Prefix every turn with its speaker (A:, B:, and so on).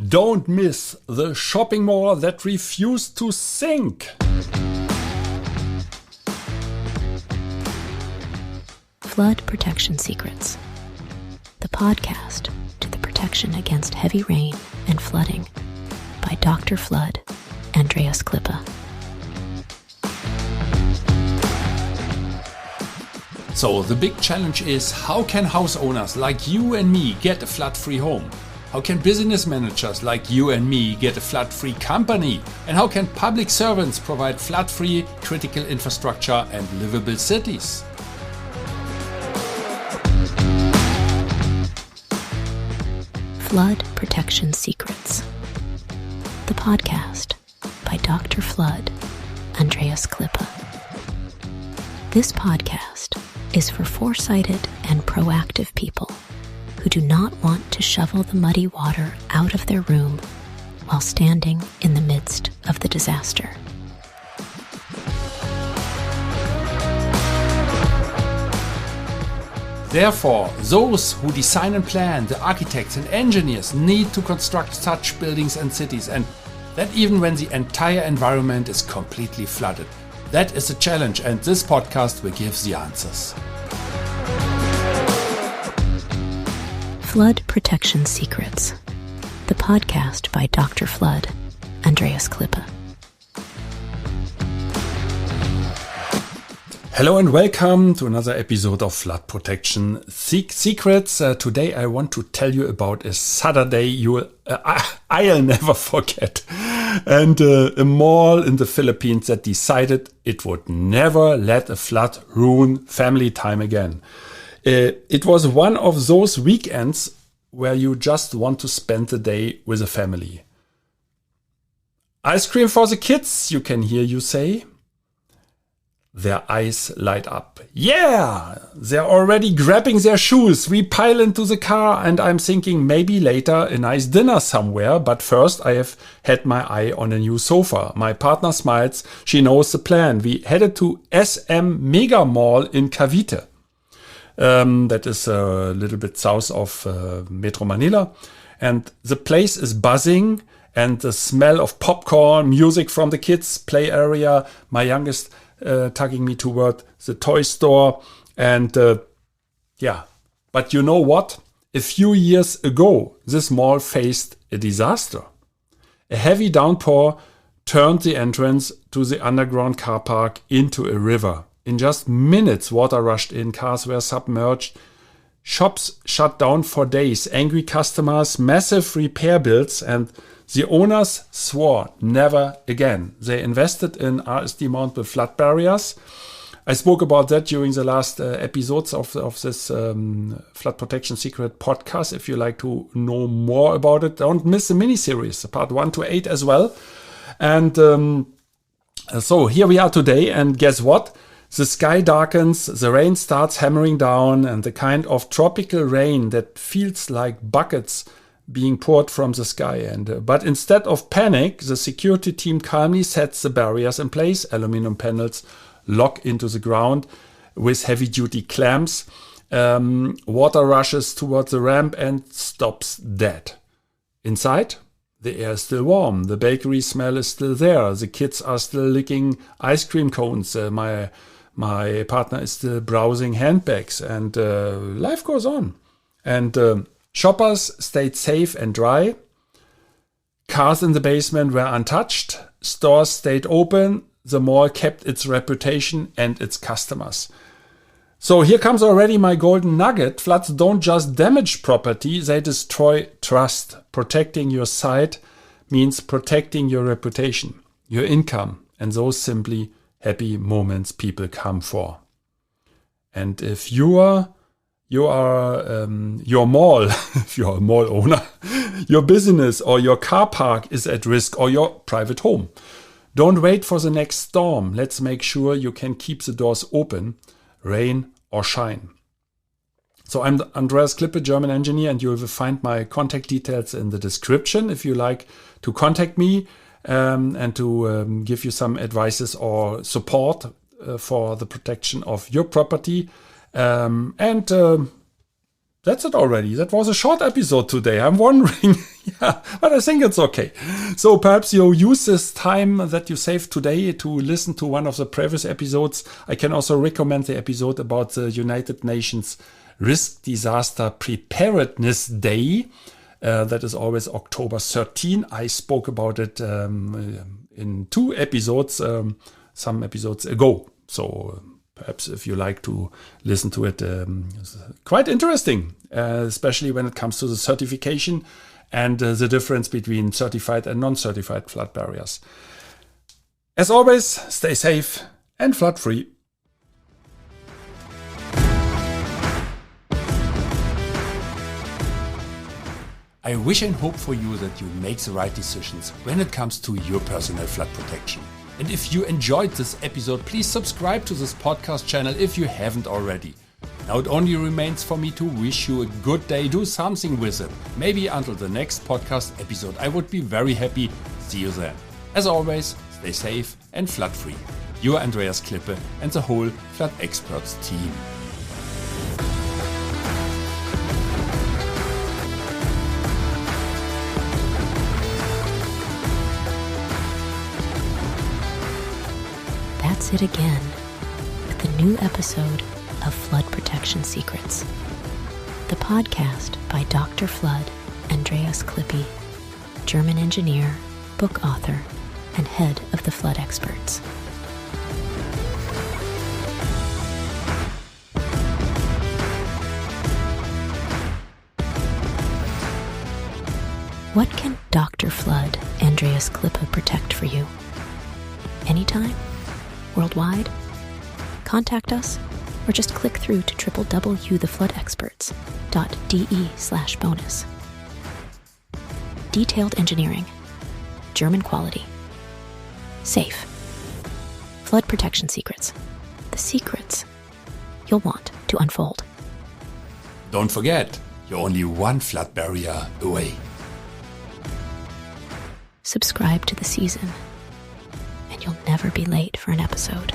A: Don't miss the shopping mall that refused to sink.
B: Flood Protection Secrets, the podcast to the protection against heavy rain and flooding by Dr. Flood, Andreas Klippe.
A: So the big challenge is, how can house owners like you and me get a flood-free home? How can business managers like you and me get a flood-free company? And how can public servants provide flood-free critical infrastructure and livable cities?
B: Flood Protection Secrets, the podcast by Dr. Flood, Andreas Klippe. This podcast is for foresighted and proactive people who do not want to shovel the muddy water out of their room while standing in the midst of the disaster.
A: Therefore, those who design and plan, the architects and engineers, need to construct such buildings and cities, and that even when the entire environment is completely flooded. That is a challenge, and this podcast will give the answers.
B: Flood Protection Secrets, the podcast by Dr. Flood, Andreas Klippe.
A: Hello and welcome to another episode of Flood Protection Secrets. Today I want to tell you about a Saturday I'll never forget. And a mall in the Philippines that decided it would never let a flood ruin family time again. It was one of those weekends where you just want to spend the day with a family. Ice cream for the kids, you can hear you say. Their eyes light up. Yeah, they're already grabbing their shoes. We pile into the car and I'm thinking maybe later a nice dinner somewhere. But first I have had my eye on a new sofa. My partner smiles. She knows the plan. We headed to SM Mega Mall in Cavite. That is a little bit south of Metro Manila. And the place is buzzing and the smell of popcorn, music from the kids' play area. My youngest tugging me toward the toy store. And but you know what? A few years ago, this mall faced a disaster. A heavy downpour turned the entrance to the underground car park into a river. In just minutes, water rushed in, cars were submerged, shops shut down for days, angry customers, massive repair bills, and the owners swore never again. They invested in Demountable flood barriers. I spoke about that during the last episodes of this Flood Protection Secret podcast. If you like to know more about it, don't miss the mini-series, part 1 to 8 as well. And so here we are today, and guess what? The sky darkens, the rain starts hammering down, and the kind of tropical rain that feels like buckets being poured from the sky. But instead of panic, the security team calmly sets the barriers in place. Aluminum panels lock into the ground with heavy-duty clamps. Water rushes towards the ramp and stops dead. Inside, the air is still warm. The bakery smell is still there. The kids are still licking ice cream cones. My partner is still browsing handbags, and life goes on. And shoppers stayed safe and dry. Cars in the basement were untouched. Stores stayed open. The mall kept its reputation and its customers. So here comes already my golden nugget. Floods don't just damage property, they destroy trust. Protecting your site means protecting your reputation, your income, and those simply happy moments people come for. And if your mall, if you're a mall owner, your business or your car park is at risk, or your private home, don't wait for the next storm. Let's make sure you can keep the doors open, rain or shine. So I'm Andreas Klippe, German engineer, and you will find my contact details in the description if you like to contact me and to give you some advices or support for the protection of your property. that's it already. That was a short episode today. I'm wondering, yeah, but I think it's okay. So perhaps you use this time that you saved today to listen to one of the previous episodes. I can also recommend the episode about the United Nations Risk Disaster Preparedness Day. That is always October 13. I spoke about it in 2 episodes, some episodes ago. So perhaps if you like to listen to it, it's quite interesting, especially when it comes to the certification and the difference between certified and non-certified flood barriers. As always, stay safe and flood free. I wish and hope for you that you make the right decisions when it comes to your personal flood protection. And if you enjoyed this episode, please subscribe to this podcast channel if you haven't already. Now it only remains for me to wish you a good day. Do something with it. Maybe until the next podcast episode. I would be very happy. See you then. As always, stay safe and flood free. Your Andreas Klippe and the whole Flood Experts team.
B: That's it again with a new episode of Flood Protection Secrets, the podcast by Dr. Flood Andreas Klippe, German engineer, book author, and head of the Flood Experts. What can Dr. Flood Andreas Klippe protect for you? Anytime? Worldwide? Contact us or just click through to www.thefloodexperts.de/bonus. Detailed engineering, German quality, safe. Flood protection secrets. The secrets you'll want to unfold.
A: Don't forget, you're only one flood barrier away.
B: Subscribe to the season, and you'll never be late for an episode.